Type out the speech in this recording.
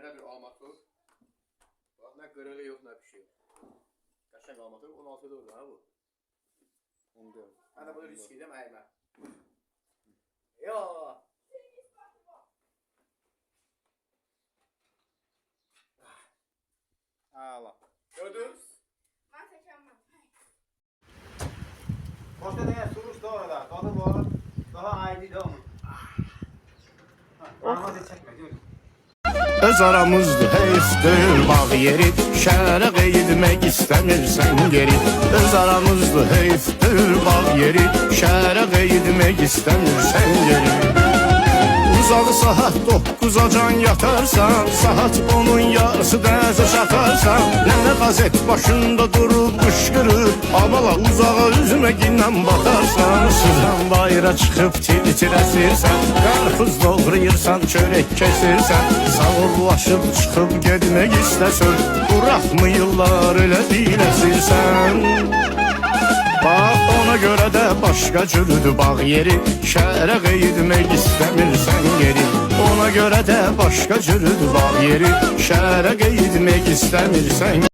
Belə bir almatı. Bax, nə qırığı yox, nə bir şey yox. Qəşəng almatı, 16 doğru ha bu. 14. Hə də bunu risk edəm, əymə. Yo. Ala. Gördünüz? Ben çekemem. Başta ne suruş da orada. Tadı var. Daha ayrı da onun. Ahmet çekme diyor. Öz aramızdı heyftir bağ yeri Şəhərə qeydmək istəmirsən geri Öz aramızdı heyftir bağ yeri Şəhərə qeydmək istəmirsən geri Uzalı saat 9'a can yatarsan Saat 10'un yarısı dəzə çatarsan Nənə qazet başında durub qışqırır Abala uzağa üzməginlə batarsan Sızan bayra çıxıb tir-tir əsirsən Qarpız doğrayırsan, çörək kəsirsən Sağırlaşıb çıxıb gedmək istəsör Buraxmıyırlar elə diləsirsən Bax ona görə də başqa cürdür bağ yeri Şəhərə qeydmək istəmirsən geri Ona görə də başqa cürdür bağ yeri Şəhərə qeydmək istəmirsən